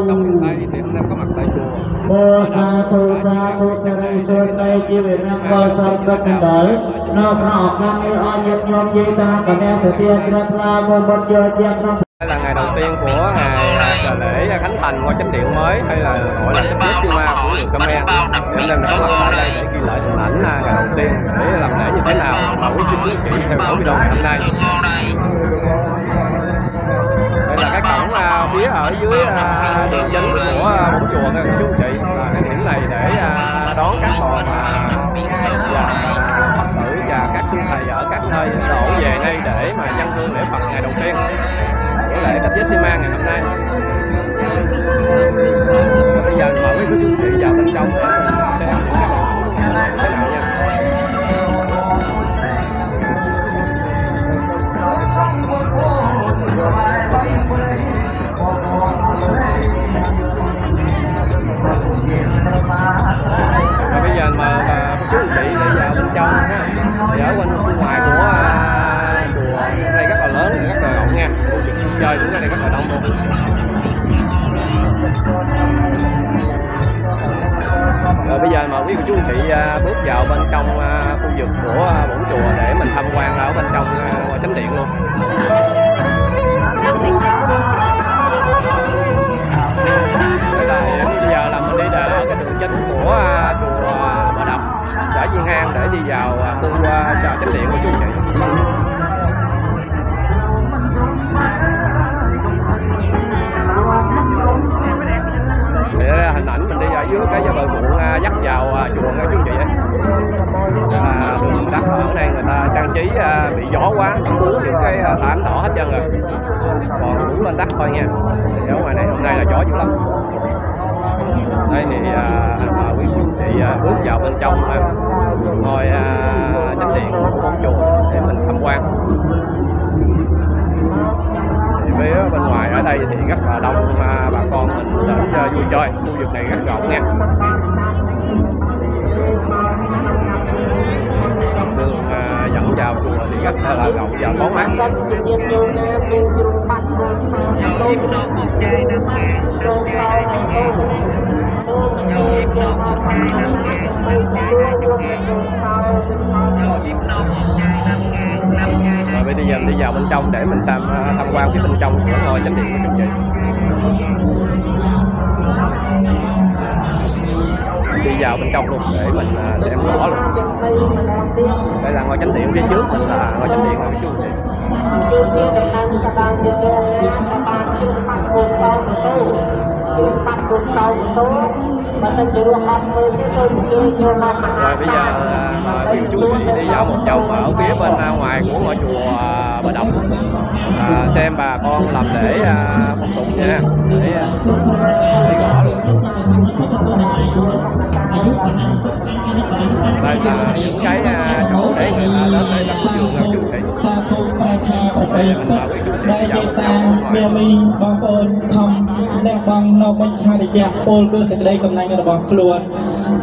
Xong đây thì hôm nay có mặt tại chùa. Sa thu sarai suai chi Việt Nam có xong rất là đỡ. Nó học năm như on nhật nhom di ta còn em sẽ tiết ra ra một giờ tiết nó. Đây là ngày đầu tiên của ngày chờ lễ khánh thành ngôi chánh điện mới hay là gọi là Baptisma của người Khmer. Nên là có mặt tại đây để ghi lại hình ảnh ngày đầu tiên để làm lễ như thế nào. Mỗi chi tiết kỹ theo mỗi video ngày hôm nay. Đây là cái cổng phía ở dưới đường chính của bốn chùa các chú chị, là cái điểm này để đón các đoàn và Phật tử và các sư thầy ở các nơi đổ về đây để mà dân hương lễ Phật ngày đầu tiên của lễ Baptisma ngày hôm nay. Bây giờ mời quý cô chú chị vào bên trong để mình xem những cái thế nào nha. Và bây giờ mời cô chú chị để vào bên trong ha. Thì ở bên ngoài của chùa đây rất là lớn, rất là rộng nha. Cô chú chơi cũng ở đây rất là đông luôn. Rồi bây giờ mời quý cô chú chị bước vào bên trong khu vực của bổn chùa để mình tham quan ở bên trong ngoài chánh điện luôn. Bây giờ là mình đi ở cái đường chính của chùa Bờ Đập, xã Diên An để đi vào khu chợ chánh điện của chú chị. Thì đây là hình ảnh mình đi ở dưới cái bờ ruộng dắt vào chùa các chú chị ấy. Là đường đất ở đây người ta trang trí bị gió quá cuốn những cái thảm đỏ hết trơn rồi, còn cuốn lên đất thôi nha. Thì ở ngoài này hôm nay là gió dữ lắm. Đây thì quý chú chị bước vào bên trong ngôi chánh điện của bốn chùa để mình tham quan. Thì phía bên ngoài ở đây thì rất là đông bà con mình đến vui chơi, khu vực này rất rộng nha. Đường dẫn vào chùa thì rất là rộng và thoáng mát. Rồi bây giờ đi vào bên trong để mình tham quan phía bên trong của ngôi chánh điện của chúng chị. Đi vào bên trong luôn để mình xem rõ luôn. Đây là ngôi chánh điện phía trước mình là ngôi chánh điện của chú chị. Rồi bây giờ mời chú chị đi vào một vòng ở phía bên ngoài của ngôi chùa Bờ Đập xem bà con làm lễ phong tục nha, để đi rõ luôn. Đây là những cái chỗ để người ta đến để đặt giường cho chú chị. Đây là mình mời quý chú chị vào bên trong. អ្នកបងនៅមិនឆារយៈពលគឺសេចក្តីកំណាញ់របស់ខ្លួន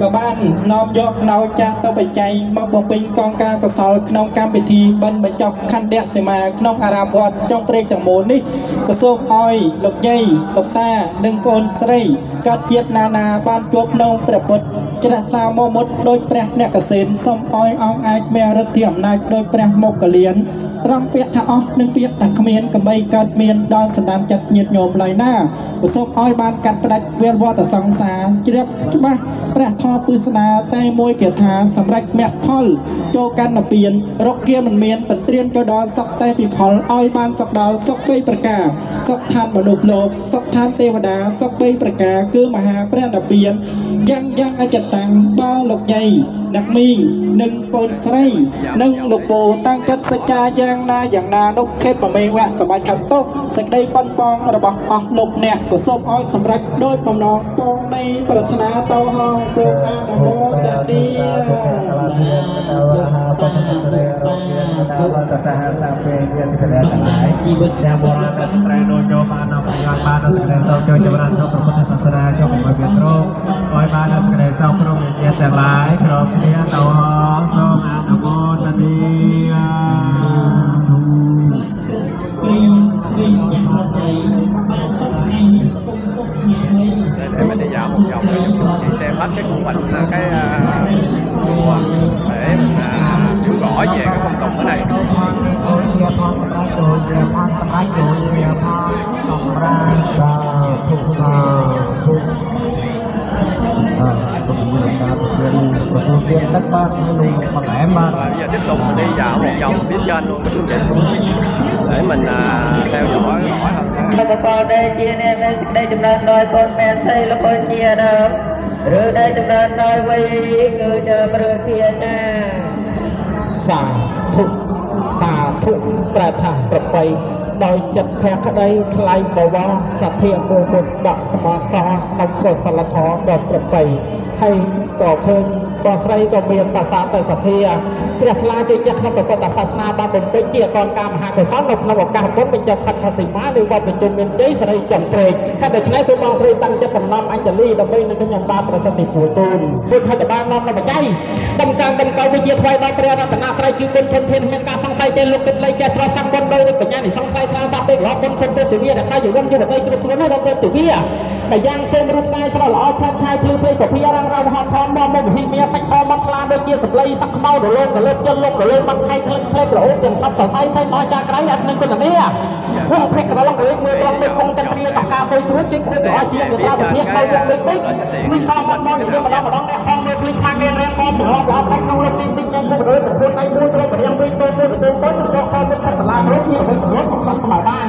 ក៏បាននាំយកណៅចាស់ទៅបច្ច័យមកបំពេញកងការកុសលក្នុងកម្មវិធីបិណ្ឌបញ្ចប់ខណ្ឌសីមាក្នុងអារាមវត្តចុងព្រែកទាំងមូលនេះក៏សូមឲ្យលោកយាយលោកតានិងកូនស្រីកើតជាតិណានាបានជួបក្នុងព្រះពុទ្ធជ្រះថ្លាមកមុតដោយព្រះអ្នកកសេនសូមឲ្យអង្គអាចមានឫទ្ធិអំណាចដោយព្រះមុខលៀនត្រង់ពាក្យថាអស់និងពាក្យថាគ្មានកំបីកើតមានដល់សន្តានចិត្តញាតិញោមឡើយណាសូមឲ្យបានកាត់ផ្ដាច់វាលវត្តសង្សារជ្រាបច្បាស់ព្រះធម៌ពុស្ដាតែមួយគាថាសម្រាប់មគ្គផលចូលកាន់និព្វានរកគាមិនមានបន្ត្រៀមចូលដល់សុខតែពីផលឲ្យបានសុខដល់សុខ3ប្រការសុខឋានមនុស្សលោកសុខឋានទេវតាសុខ3ប្រការគឺមហាព្រះនិព្វានយ៉ាងអចិន្តាំងបើលោកយាយអ្នកមីងនិងកូនស្រីនិងលោកពូតាំងចិត្តសច្ចាយ៉ាងណានោះខេបមេវៈសម្រាប់ខន្តុសេចក្តីប៉ុនប៉ងរបស់អស់លោកអ្នកក៏សូមឲ្យសម្រេចដោយបំណងពងនៃប្រាថ្នាតោហងសូមអនុមោទនាជីវិតយ៉ាងបុរាណត្រៃលោកយកបានអភិយាបានសេចក្តីសុខចូលចម្រើនក្នុងព្រះពុទ្ធសាសនាចូលមកវាត្រង់ឲ្យបានសេចក្តីសុខគ្រប់វិញ្ញាណទាំងឡាយគ្រប់គ្នាតោហងសូមអនុមោទនា để mình đi dạo một vòng thì xem hết cái khu vực cái chùa để hiểu rõ về cái phong tục ở đây. Bây giờ tiếp tục mình đi dạo một vòng phía trên luôn để mình theo dõi rõ hơn. Con đây chia nên đây chúng ta nói con mẹ xây là con chia đâu rồi đây chúng ta nói với người chờ bờ kia nha xả thụcประทานประไปโดยจัดแพ็กได้คลายบอกว่าสัตย์เทียมโมบุตรดักสมาสานำกฎสลัดทอดอกประไปให้ก่อเพิ่มก่อใส่ก่อเมียนภาษาแต่สัตย์เทียเจ้าคลาจะจัดขนมประศาสนาบางบนไปเจียกรการมหากษัตริย์นกนวการพ้นเป็นเจ้าขัดภาษีม้าหรือว่าเป็นจุนเป็นใจสไลจำเตรถ้าแต่ใช้สมองสไลตั้งจะเป็นน้ำอัญชลีดำไม่ในขยำบาประสิทธิ์ปูตูนพูดให้แต่บ้านน้องนำใจดำการดำเกาไปเจียถอยดาวเปรียรัตนาไตรจีบนทนเทนเมียนการสังไสใจลุกเป็นเลยแกทรสังบนโดยปัญญาในสังไสทางสับเป็นหลอกบนเส้นเตตุเวียแต่ใครอยู่ร่วมอยู่ในใจกระตุ้นให้เราเกิดตุเวียแต่ยังเส้นรูปกายสลายชาติชายพลือเพลสพิยารังเราหอมพร้อมมอมหิเมียสักซอมัทลาโดยเจียสเปลย์สักเมาเดือดเลือดจนลงเดือดมันไทยเคลื่อนโหดอย่างซับสายไส้น้อยจากไรอันหนึ่งคนนี้พวกเพลกระลังเรือมือตรงเป็นคงจันทรีกับการโดยสุดจิ้งคู่ต่อเจียงตาสุเทียนโดยยังเป็นบิ๊กมีซองมันมองอยู่เรื่องมาแล้วมาล้องแอบห้องเรือพลิชาเกเรียนพอถึงรอบรับได้เข้าเรือปิ้งปิ้งยังคู่เรือแต่คนในมือตรงแต่ยังเป็นตัวต้นตัวซอยเป็นสัตว์ลารถที่เราเป็นรถของสมัยบ้าน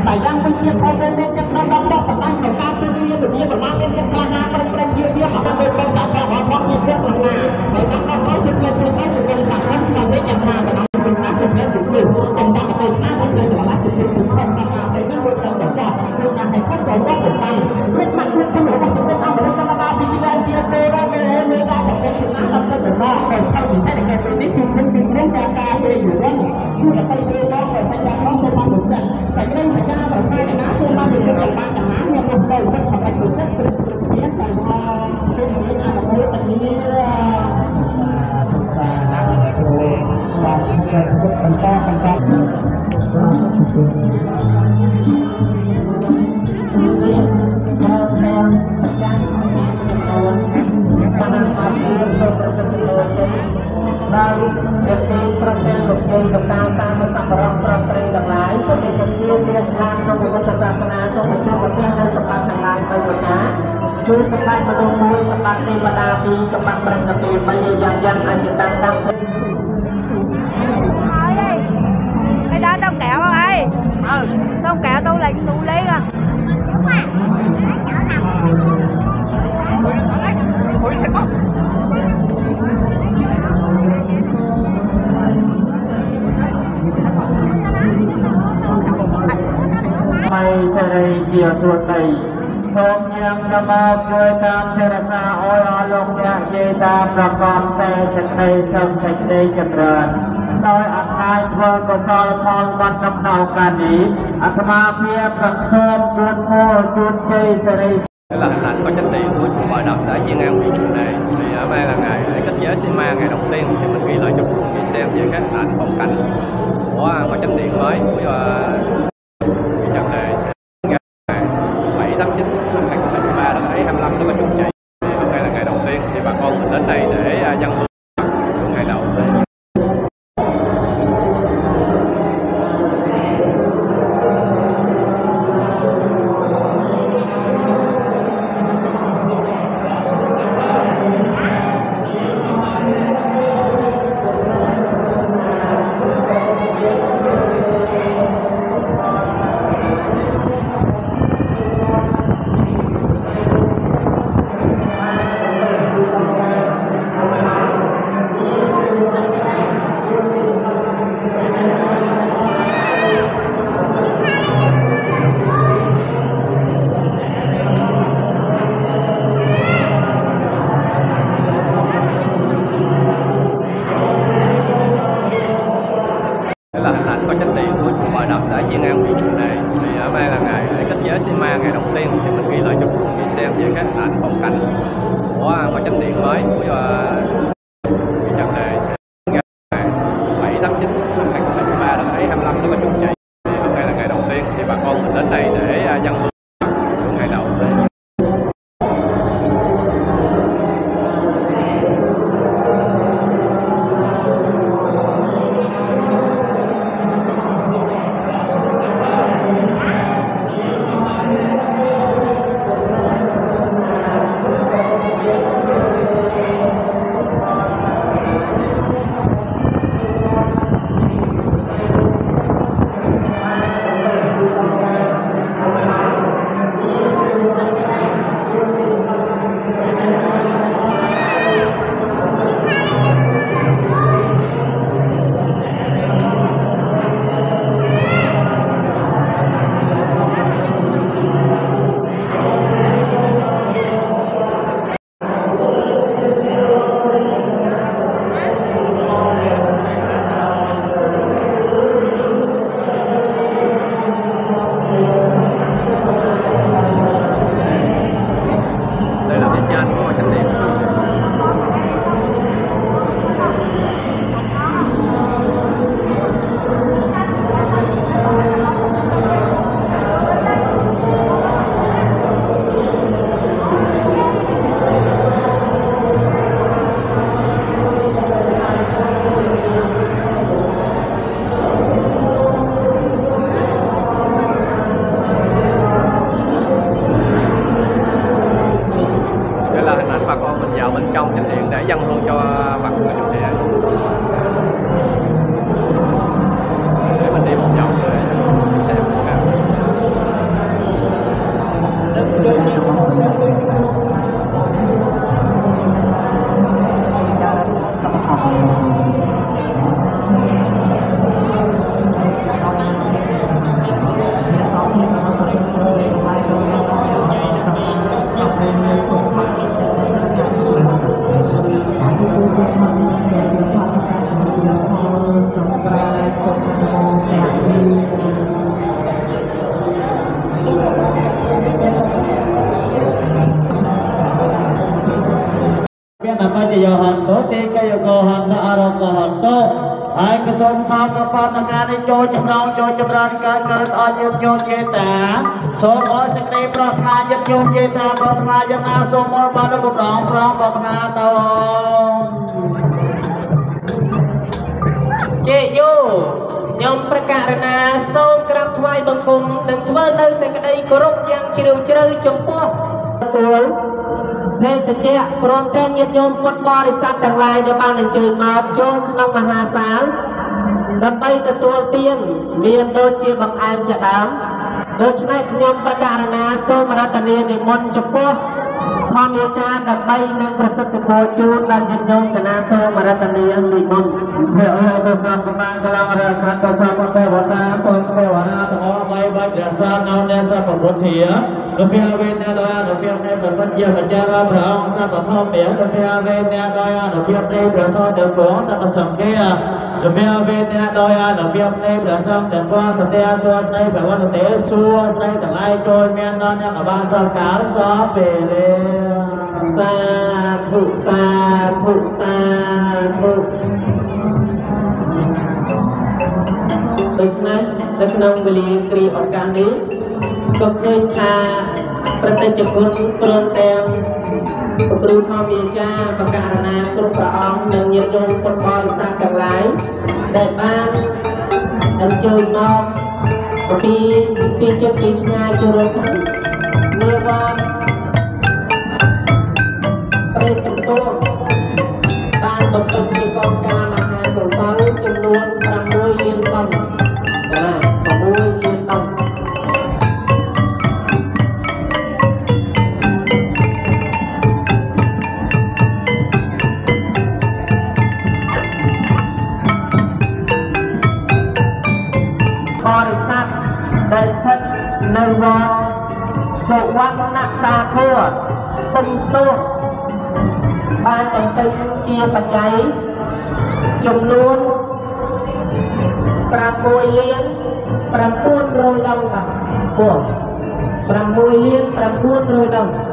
แต่ยังเป็นเกียร์ซอยเส้นเส้นยังดำสัตว์นั่งแข่งการซื้อเรือแบบนี้แบบมาเป็นกันพลานาเป็นเทียร์ของเป็นภาษาการของพ่อมีเพื่อนหลังนาแต่นักซอยสุดเลยตัวซอยสุดเลยสั่งชั้นสมัยได้ยังมาแต่น้องเป็นนักสุดเลยดุดุยังดังไปข้างคนเลยแต่ละจุดเป็นจุดคนต่างๆไปนั่งบนตังแต่ว่าเป็นงานในขั้นตอนว่าผมไปเรื่องมันคือขนมปังจุดเป็นเอาเป็นธรรมดาสิ่งที่แรงเชียร์เตอร์เราเป็นเรื่องเราเป็นชนะเราเป็นว่าเป็นเข้าอยู่ใช่ในการเป็นนี่คือเป็นเรื่องการไปอยู่เรื่องผู้จะไปเรื่องเราเป็นสัญญาของสมาบุญจัดใส่เรื่องสัญญาแบบไม่นะสมาบุญจัดบ้านจัดน้ำเนี่ยมันโตสักสมัยบุญจัดเป็นเพี้ยนแต่ว่าช่วงนี้อาจจะพูดตรงนี้ภาษาโอ้บางทีจะพูดกันต่อได้เด็กเองประเทศหลบเองกับการสร้างสังคมประเทศต่างหลายก็เป็นคนที่เรียนทางทางวิชาศาสนาทรงเป็นเจ้าประเทศในสภาต่างหลายไปหมดนะช่วยสบายมาดูมวยสบายเทวดาปีสบายบริกรตีไปยังอาจจะตั้งcái đó tông kẹo không ơi tông kẹo tôi là đủ lý à mày sẽ đây chia suốt đây sớm nhang nam mô vui tam thế sa ôi long nhạc dây tam ra con tê sạch đây sông sạch đây chậm rợn đôiอัฐายเพื่อกสลพรวันน้ำเนาการนี้อัตมาเพียบกับส้มจุดโมจุดใจสริ Đây là hình ảnh có chánh điện của chùa Bà Đập xã Diên An huyện Trường Này. Thì ở đây là ngày lễ kết giới Sinh Ma ngày đầu tiên thì mình ghi lại cho quý vị xem về các hình ảnh phong cảnh của có chánh điện mới của huyện Trường Này sẽ ngày 7 tháng 9 năm 2023 là ngày 25 nó có chùa chạy. Hôm nay là ngày đầu tiên thì bà con mình đến đây để dân hương ngày đầu. Đây là hình ảnh có chánh điện của chùa Bà Đập xã Diên An huyện Trường Này. Thì ở đây là ngày lễ kết giới Sinh Ma ngày đầu tiên thì mình ghi lại cho quý vị xem về các hình ảnh phong cảnh của có chánh điện mới của huyện Trường Này sẽ ngày 7 tháng 9 năm 2023 là ngày 25 nó có chùa chạy. Hôm nay là ngày đầu tiên thì bà con mình đến đây để dân hương của ngày đầu. Dân hương cho bà con người địa để mình đi một vòng để xem Yo hanto te kayo ko hanto araw ko hanto ay kasong kapag nakanin cho chamran ka ayub nyo kita so mo sikri pratna yap nyo kita pratna yap na so mo bano ko prong pratna tawon che yo nhom prakarana so krap thwai bangkumនឹងធ្វើនៅសេចក្តីគោរពយ៉ាងជ្រាលជ្រៅចំពោះទួលnên sẽ chạy prom tên nhiệt nhôm quật bò để sát chẳng lại để ban đến chơi mà chôn trong mà hà sáng đâm bay từ tua tiên miền đôi chia bằng ai chả đám đôi chân này nhôm bạc cà na sâu mà ra tận để môn chụp po tham gia cha đâm bay nênประสิทธิ์โจรdan nhiệt nhôm cà na sâu mà ra tận để đi môn theo tôi sang công anกำลังราคาตัวsangคนไปวันนาส่งไปวันนาทั้งหมดไม่บัดจะสร้างเอาเนี่ยสร้างผลบุญเถียดเพียเวนเนี่ยดเพียในเป็นปัจจัยปัจจัยเราพระองค์สร้างประทอมเบียดเพียเวนเนี่ยดเพียในประทอมเดิมของสร้างประสังเกตดเพียเวนเนี่ยดเพียในประสังเดิมของสเตียสวสในแบบว่าเตสวสในแต่ไรโจรเมียนนอนเนี่ยกับบางสอบการสอบเปเร่สาธุสาธุสาธุដូច្នេះនៅក្នុងវេលាគ្រាឱកាសនេះក៏ឃើញថាប្រតិជនព្រមទាំងគ្រូធម្មយាចាបកករណាគ្រប់ព្រះអង្គនិងញាតិញោមពុទ្ធបរិស័ទទាំងឡាយដែលបានអញ្ជើញមកពីទីជិតទីឆ្ងាយចូលរួមនាវត្តព្រៃបន្ទោបានបំពេញជាកងការមហាកុសលចំនួន6លានតោនដែលស្ថិតនៅវត្តសុវណ្ណសាធរស្ទឹងស្ទុះបានបន្ទិញជាបច្ច័យចំនួន6លាន900ដុល្លារពួក6លាន900ដុល្លារ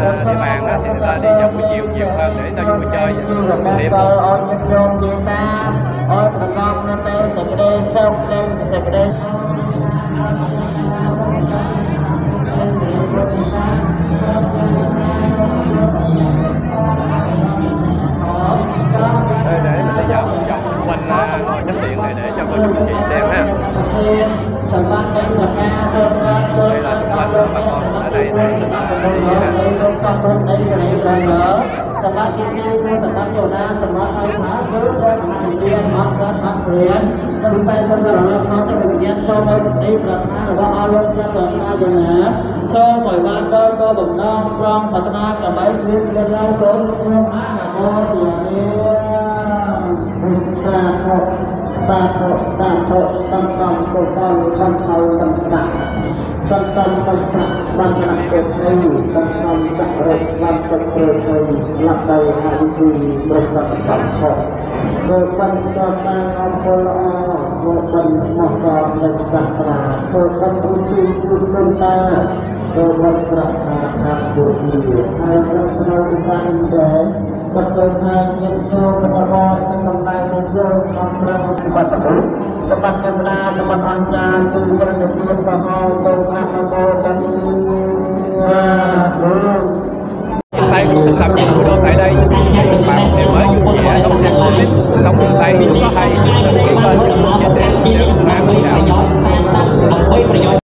địa bàn đó thì người ta đi vào buổi chiều nhiều hơn để ta vui chơi điểm để mình đi dạo một vòng xung quanh ngôi chánh điện này để cho cô chú chị xem ha. Đây là xung quanh bà con ở đây để xin Bất cứ hai nhiệm vụ của các bạn sẽ cầm tay một dương trong răng bật hút các bạn cầm đa các bạn hoàn trang từ các được viên và họ cầu thang là một trong Tây cũng xin tạm dừng video tại đây. Xin chúc các bạn ngày mới vui vẻ, đón xem clip cuộc sống miền Tây có hay đăng ký kênh chia sẻ video của bạn.